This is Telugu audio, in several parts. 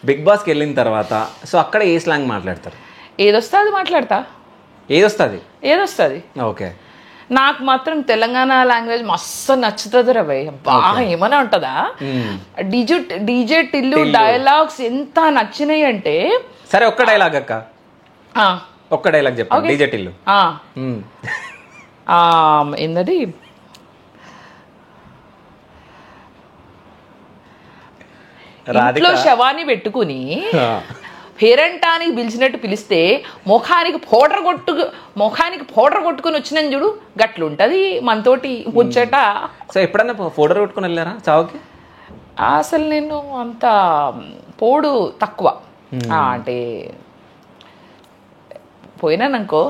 బిగ్ బాస్కి వెళ్ళిన తర్వాత సో అక్కడ ఏ స్లాంగ్ మాట్లాడతారు? ఏదొస్తా అది మాట్లాడతా. ఏదొస్తుంది. ఓకే. నాకు మాత్రం తెలంగాణ లాంగ్వేజ్ మస్తు నచ్చుతుంది రా భయ్. బాగా ఏమైనా ఉంటుందా, డీజే టిల్లు డైలాగ్స్ ఎంత నచ్చినాయి అంటే. సరే ఒక్క డైలాగ్ అక్క, ఒక్క డైలాగ్ చెప్పండి డీజే టిల్లు. ఏంటది, ఇంట్లో శవాన్ని పెట్టుకుని పేరంటానికి పిలిచినట్టు పిలిస్తే ముఖానికి పౌడర్ కొట్టుకుని వచ్చిన చూడు, గట్లుంటది మనతోటి ముచ్చట. సో ఎప్పుడన్నా పౌడర్ కొట్టుకుని వెళ్ళారా చావుకి? అసలు నేను అంత పోడు తక్కువ, అంటే పోయినాననుకో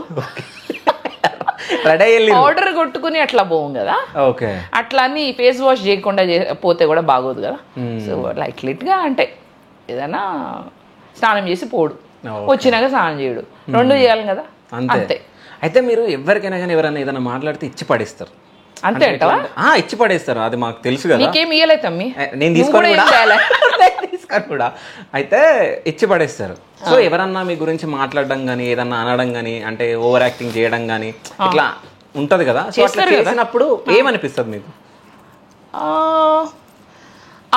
పౌడర్ కొట్టుకుని అట్లా పోవు కదా, అట్లా అని ఫేస్ వాష్ చేయకుండా పోతే కూడా బాగోదు కదా. సో లైట్గా అంటే ఏదైనా స్నానం చేసి పోడు, వచ్చినాక స్నానం చేయడు, రెండు చేయాలి కదా అంతే. అయితే మీరు ఎవరికైనా కానీ ఎవరైనా ఏదైనా మాట్లాడితే ఇచ్చి పడేస్తారు అంతే అంటావా? ఇచ్చి పడేస్తారు, అది మాకు తెలుసు కదా. నీకేం ఇయ్యలేదు తమ్మి, నేను తీసుకొని కూడా అయితే ఇచ్చి పడేస్తారు. సో ఎవరన్నా మీ గురించి మాట్లాడడం కానీ ఏదన్నా అనడం కానీ అంటే ఓవర్ యాక్టింగ్ చేయడం కానీ ఇట్లా ఉంటది కదా, సో అట్లా చేసినప్పుడు ఏమనిపిస్తుంది మీకు?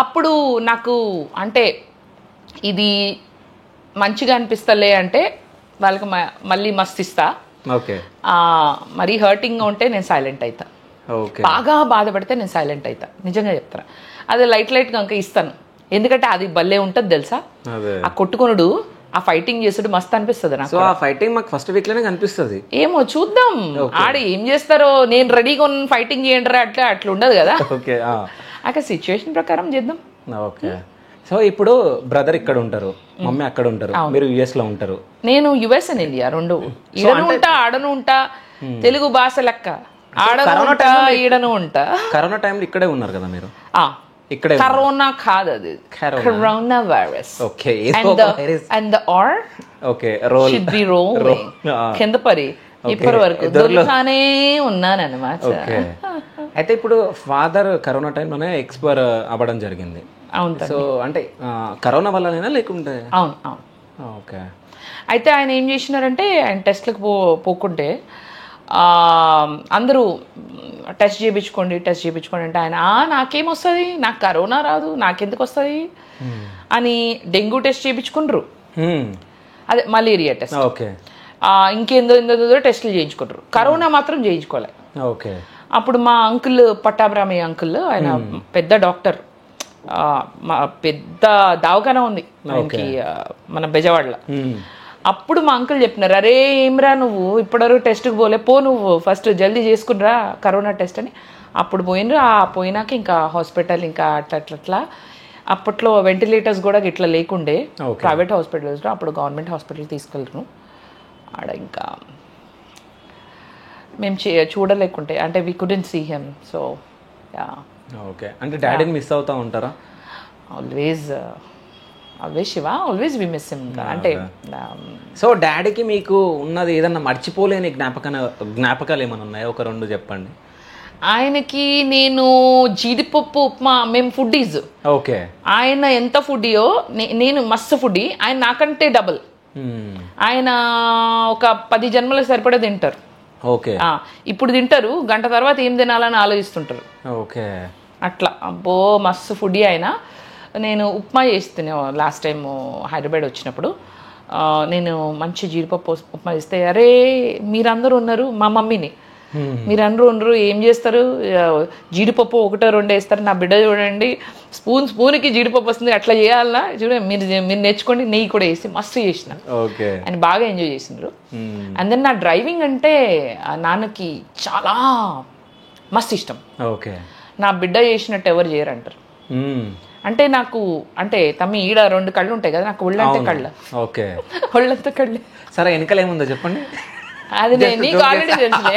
అప్పుడు నాకు అంటే ఇది మంచిగా అనిపిస్తలే అంటే వాళ్ళకి మళ్ళీ మస్తు ఇస్తా. మరీ హర్టింగ్గా ఉంటే నేను సైలెంట్ అవుతా, బాగా బాధపడితే నేను సైలెంట్ అవుతా, నిజంగా చెప్తాను. అదే లైట్గా ఇంకా ఇస్తాను, ఎందుకంటే అది భలే ఉంటుంది తెలుసా. ఆ కొట్టుకొనుడు, ఆ ఫైటింగ్ చేసుడు మస్తు అనిపిస్తుంది నాకు. ఆ ఫైటింగ్ మాకు ఫస్ట్ వీక్ లోనే కనిపిస్తుంది. ఏమో చూద్దాం ఆడ ఏం చేస్తారో, నేను రెడీగా ఉన్న ఫైటింగ్ చేయండి అట్లా ఉండదు కదా. అక్కడ సిచ్యువేషన్ ప్రకారం చేద్దాం. ఓకే. సో ఇప్పుడు బ్రదర్ ఇక్కడ ఉంటారు, మమ్మీ అక్కడ ఉంటారు, మీరు యుఎస్ లో ఉంటారు. నేను యుఎస్ అండ్ ఇండియా రెండు, ఈడను ఉంటా ఆడను ఉంటా, తెలుగు భాష లెక్క ఆడను ఉంటా ఈడను ఉంటా. కరోనా టైంలో ఇక్కడే ఉన్నారు కదా మీరు? ఇక్కడే. కరోనా కాదు, అది corona virus. Okay. And the are okay roll should be rolling కింద పడి ఇప్పటి వరకు దొరుకుతానే ఉన్నానన్నమాట. అయితే ఇప్పుడు ఫాదర్ కరోనా టైంలోనే ఎక్స్పైర్ అవ్వడం జరిగింది. అవును. సో అంటే కరోనా వల్లనేనా లేకుంటే? అవును. ఓకే. అయితే ఆయన ఏం చేసినారంటే ఆయన టెస్ట్లకు పోకుంటే అందరూ టెస్ట్ చేయించుకోండి అంటే ఆయన నాకేమొస్తుంది, నాకు కరోనా రాదు, నాకెందుకు వస్తుంది అని డెంగ్యూ టెస్ట్ చేయించుకుంటారు, అదే మలేరియా టెస్ట్, ఇంకేందో టెస్టులు చేయించుకుంటారు, కరోనా మాత్రం చేయించుకోలే. అప్పుడు మా అంకుల్ పట్టాభిరామయ్య అంకుల్, ఆయన పెద్ద డాక్టర్, పెద్ద దవాఖానా ఉంది ఆయనకి మన బెజవాడలో. అప్పుడు మా అంకుల్ చెప్పినారు, అరే ఏమ్రా నువ్వు ఇప్పటివరకు టెస్ట్కి పో నువ్వు ఫస్ట్ జల్దీ చేసుకునిరా కరోనా టెస్ట్ అని. అప్పుడు పోయినరు. పోయినాక ఇంకా హాస్పిటల్ ఇంకా అట్లా అప్పట్లో వెంటిలేటర్స్ కూడా ఇట్లా లేకుండే ప్రైవేట్ హాస్పిటల్స్లో, అప్పుడు గవర్నమెంట్ హాస్పిటల్ తీసుకెళ్తాను. ఆడ ఇంకా మేము చూడలేకుంటే అంటే we couldn't see him. So okay. అంటే డాడీని మిస్ అవుతా ఉంటారా? Always Shiva, always we miss him. అంటే సో డాడీకి మీకు ఉన్నది ఏదన్నా మర్చిపోలేని జ్ఞాపకాలు ఏమైనా ఉన్నాయా? ఒక రెండు చెప్పండి. ఆయనకి నేను జీడిపప్పు ఉప్మా, మేము ఫుడ్డీస్. ఓకే. ఆయన ఎంత ఫుడ్డీయో నేను మస్తు ఫుడ్డీ, ఆయన నాకంటే డబుల్. ఆయన ఒక 10 జన్మలకు సరిపడా తింటారు. ఓకే. ఇప్పుడు తింటారు, గంట తర్వాత ఏం తినాలని ఆలోచిస్తుంటారు. ఓకే. అట్లా అబ్బో మస్తు ఫుడ్డీ ఆయన. నేను ఉప్మా చేస్తాను లాస్ట్ టైం హైదరాబాద్ వచ్చినప్పుడు, నేను మంచి జీడిపప్పు ఉప్మా చేస్తే, అరే మీరందరూ ఉన్నారు, మా మమ్మీని మీరందరూ ఉండరు ఏం చేస్తారు, జీడిపప్పు 1-2 వేస్తారు, నా బిడ్డ చూడండి స్పూన్కి జీడిపప్పు వస్తుంది, అట్లా చేయాలన్నా చూడండి, మీరు నేర్చుకోండి, నెయ్యి కూడా వేసి మస్తు చేసిన. ఆయన బాగా ఎంజాయ్ చేసినారు. అండ్ దెన్ నా డ్రైవింగ్ అంటే నాన్నకి చాలా మస్తు ఇష్టం. నా బిడ్డ చేసినట్టు ఎవరు చేయరంటారు. అంటే నాకు అంటే తమ్మి ఈడ 2 కళ్ళు ఉంటాయి కదా, నాకు ఒళ్ళంటే కళ్ళ. ఒళ్ళంతా కళ్ళే. సరే వెనకాల ఏముందో చెప్పండి. అది నీకు ఆల్రెడీ తెలుసులే.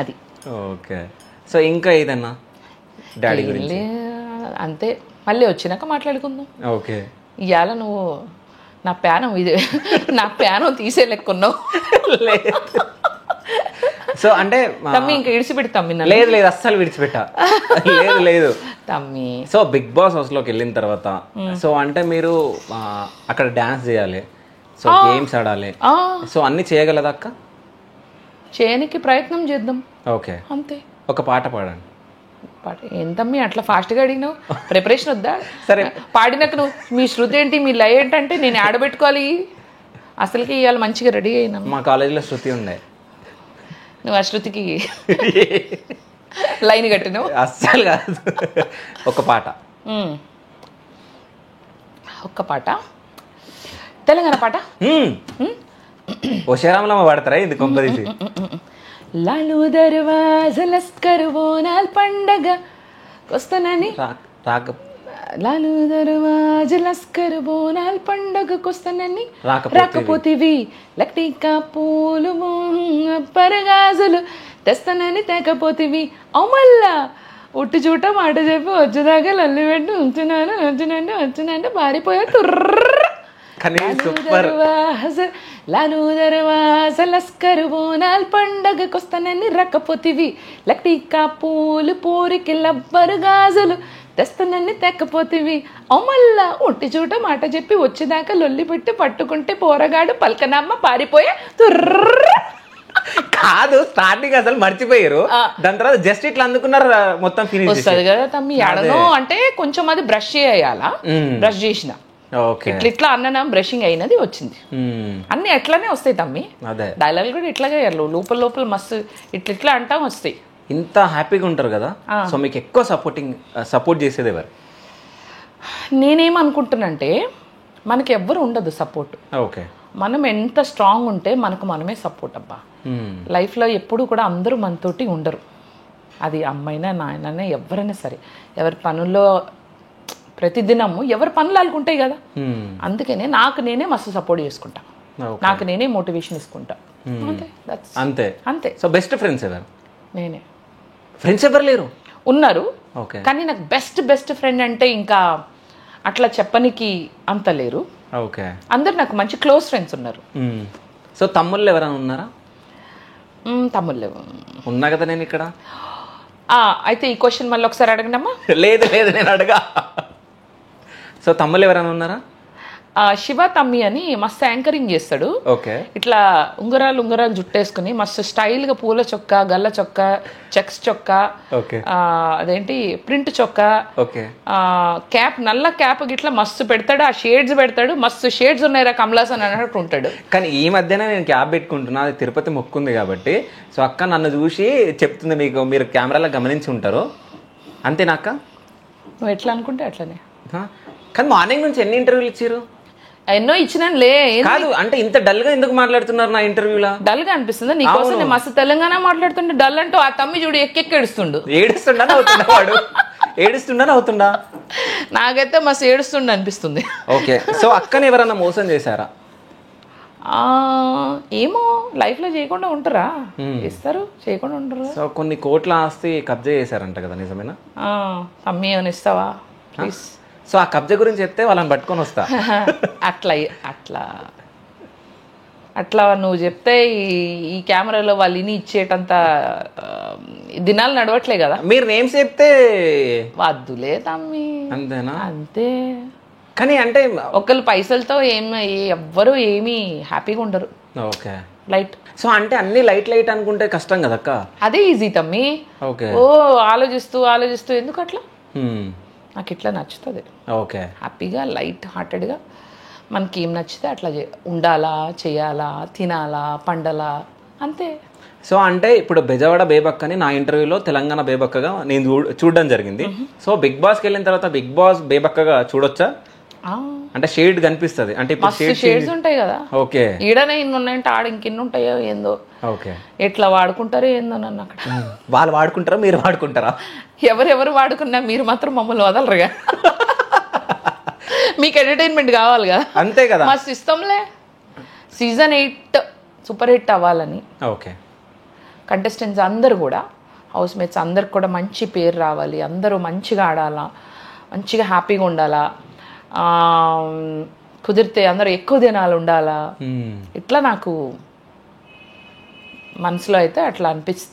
అది ఓకే. సో ఇంకా ఏదన్నా డాడీ గురించి? అంతే, మళ్ళీ వచ్చినాక మాట్లాడుకుందాం. ఓకే. ఇవాళ నువ్వు నా ప్యానం తీసే లెక్కున్నావు. సో అంటే తమ్మి ఇంకా ఇడిచిపెట్టి తమ్మి నన్ను. లేదు లేదు అస్సలు విడిచిపెట్టా. లేదు లేదు తమ్మి. సో బిగ్ బాస్ హౌస్లోకి వెళ్ళిన తర్వాత సో అంటే మీరు అక్కడ డాన్స్ చేయాలి, సో గేమ్స్ ఆడాలి, సో అన్ని చేయగలదా అక్క? చేయనికి ప్రయత్నం చేద్దాం. ఓకే, అంతే. ఒక పాట పాడండి. పాట ఏంటమ్మి అట్లా ఫాస్ట్గా అడిగినావు? ప్రిపరేషన్ వద్దా? సరే పాడినాక నువ్వు మీ శృతి ఏంటి మీ లయ ఏంటంటే నేను ఆడబెట్టుకోవాలి. అసలుకి ఇవాళ మంచిగా రెడీ అయినా. మా కాలేజీలో శృతి ఉండే. నువ్వు ఆ శృతికి లైన్ కట్టినావు? అస్సలు కాదు. ఒక పాట. ఒక్క పాట, తెలంగాణ పాట. ఓషరామలమ్మ పాడతారా ఇది కొంపదీసి? లాలు దర్వాజ లస్కర్ బోనాల్ పండగ కొస్తానని రాక లాలు దర్వాజ లస్కర్ బోనాల్ పండగకొస్తానని రాకపోతివి, లక్టికా పూలు పరగాజులు తెస్తానని తెకపోతివి. అమల్లా ఉట్టి చూట మాట చెప్పి వచ్చేదాకా లల్లి పెట్టి ఉంచునంటే పారిపోయా. లాలు దర్వాజ లస్కర్ బోనాల్ పండగకొస్తానని రక్కపోతివి, లక్టికా పూలు పూరికి లబ్బరు గాజులు తెస్తానని తెక్కపోతివి. అమల్లా ఉట్టి చూట మాట చెప్పి వచ్చేదాకా లొల్లి పెట్టి పట్టుకుంటే పోరగాడు పలకనమ్మ పారిపోయా. కాదు, స్టార్టింగ్ అసలు మర్చిపోయారు, దాని తర్వాత జస్ట్ ఇట్లా అందుకున్నారు, మొత్తం ఫినిష్ వస్తుంది కదా తమ్మి. ఆడను అంటే కొంచెం అది బ్రష్ చేయాలా, బ్రష్ చేసిన ఇట్లా అన్న బ్రషింగ్ అయినది వచ్చింది. అన్ని ఎట్లానే వస్తాయి తమ్మి. డైలాగ్ కూడా ఇట్లాగే లోపల లోపల మస్తు ఇట్లా అంటా వస్తాయి. ఇంత హ్యాపీగా ఉంటారు కదా, సో మీకు ఎక్కువ సపోర్ట్ చేసేది ఎవరు? నేనేమనుకుంటున్నంటే మనకి ఎవ్వరు ఉండదు సపోర్ట్. ఓకే, మనం ఎంత స్ట్రాంగ్ ఉంటే మనకు మనమే సపోర్ట్ అబ్బా. లైఫ్లో ఎప్పుడు కూడా అందరూ మనతోటి ఉండరు. అది అమ్మైనా నాయనైనా ఎవరైనా సరే, ఎవరి పనుల్లో ప్రతిదినము ఎవరి పనులు అనుకుంటాయి కదా. అందుకనే నాకు నేనే మస్తు సపోర్ట్ చేసుకుంటా, నాకు నేనే మోటివేషన్ ఇసుకుంటా. అంతే అంతే. సో బెస్ట్ ఫ్రెండ్స్ ఎవరు? నేనే. ఫ్రెండ్స్ ఎవరు లేరు? ఉన్నారు, కానీ నాకు బెస్ట్ ఫ్రెండ్ అంటే ఇంకా అట్లా చెప్పనికి అంత లేరు. ఓకే, అందరు నాకు మంచి క్లోజ్ ఫ్రెండ్స్ ఉన్నారు. సో తమ్ముళ్ళు ఎవరైనా ఉన్నారా? తమ్ముళ్ళు ఉన్నా కదా నేను ఇక్కడ. అయితే ఈ క్వశ్చన్ మళ్ళీ ఒకసారి అడగండమ్మా. లేదు లేదు నేను అడగా. సో తమ్ముళ్ళు ఎవరైనా ఉన్నారా? శివ తమ్మి అని మస్తు యాంకరింగ్ చేస్తాడు. ఇట్లా ఉంగరాలు జుట్టేసుకుని మస్తు స్టైల్గా పూల చొక్కా, గల్ల చొక్కా, చెక్స్ చొక్కా, అదేంటి ప్రింట్ చొక్కా, క్యాప్, నల్ల క్యాప్ గిట్లా మస్తు పెడతాడు. ఆ షేడ్స్ పెడతాడు, మస్తు షేడ్స్ ఉన్నాయిరా కమలాసన్ అన్నట్టు ఉంటాడు. కానీ ఈ మధ్యన నేను క్యాప్ పెట్టుకుంటున్నా, అది తిరుపతి మొక్కుంది కాబట్టి. సో అక్క నన్ను చూసి చెప్తుంది, మీకు మీరు కెమెరాలో గమనించి ఉంటారు. అంతేనాక్క? నువ్వు ఎట్లా అనుకుంటే అట్లనే. కానీ మార్నింగ్ నుంచి ఎన్ని ఇంటర్వ్యూలు ఇచ్చారు? ఎన్నో ఇచ్చినానులే. కాదు అంటే ఇంత డల్ గా ఎందుకు మాట్లాడుతున్నారు నా ఇంటర్వ్యూలో? డల్ గా అనిపిస్తుంది నీకోసం? నేను మస్తు తెలంగాణ మాట్లాడుతుంటే డల్ అంటూ ఆ తమ్మి చూడు ఎక్కెక్కి ఏడుస్తుండా వాడు? ఏడుస్తుండా అవుతుండా? నాకైతే మస్తు ఏడుస్తుండ అనిపిస్తుంది. ఓకే, సో అక్కని ఎవరన్నా మోసం చేశారా? ఏమో, లైఫ్ లో చేయకుండా ఉంటారా? ఇస్తారు, చేయకుండా ఉంటారు. సో కొన్ని కోట్ల ఆస్తి కబ్జా చేశారంట కదా, నిజమేనా? తమ్మి ఏమైనా ఇస్తావా ప్లీజ్? సో ఆ కబ్జా గురించి చెప్తే వాళ్ళని పట్టుకొని వస్తా. అట్లా నువ్వు చెప్తే ఈ కెమెరాలో వాళ్ళు ఇని ఇచ్చేటంత దినాలు నడవట్లే కదా. మీరు నేమ్స్ చెప్తే వద్దులే తమ్మి. అంతేనా? అంతే. కానీ అంటే ఒకళ్ళు పైసలతో ఎవ్వరు ఏమీ హ్యాపీగా ఉండరు. Okay, light. సో అంటే అన్ని లైట్ అనుకుంటే కష్టం కదక్క. అదే ఈజీ తమ్మి. ఓకే, ఆలోచిస్తూ ఎందుకు అట్లా? నాకు ఇట్లా నచ్చుతుంది. ఓకే, హ్యాపీగా లైట్ హార్టెడ్గా మనకి ఏం నచ్చితే అట్లా ఉండాలా, చేయాలా, తినాలా, పండాలా, అంతే. సో అంటే ఇప్పుడు బెజవాడ బేబక్కని నా ఇంటర్వ్యూలో తెలంగాణ బేబక్కగా నేను చూడడం జరిగింది. సో బిగ్ బాస్కి వెళ్ళిన తర్వాత బిగ్ బాస్ బేబక్కగా చూడొచ్చా? అంటే షేడ్ కనిపిస్తుంది అంటే షేడ్స్ ఉంటాయి కదా. ఓకే, ఈడనే ఇన్ని ఉన్నాయంటే ఆడ ఇంకెన్ని ఉంటాయో ఏందో. ఓకే, ఎట్లా వాడుకుంటారో ఏందో నన్ను అక్కడ. వాళ్ళు వాడుకుంటారా మీరు వాడుకుంటారా? ఎవరెవరు వాడుకున్నా మీరు మాత్రం మమ్మల్ని వదలరుగా. మీకు ఎంటర్టైన్మెంట్ కావాలి కదా. అంతే కదా. మా సిస్టంలే సీజన్ 8 సూపర్ హిట్ అవ్వాలని. ఓకే, కంటెస్టెంట్స్ అందరు కూడా, హౌస్ మేట్స్ అందరికి కూడా మంచి పేరు రావాలి, అందరూ మంచిగా ఆడాలా, మంచిగా హ్యాపీగా ఉండాలా, కుదిరితే అందరూ ఎక్కువ దినాలు ఉండాలా. ఇట్లా నాకు మనసులో అయితే అట్లా అనిపిస్తుంది.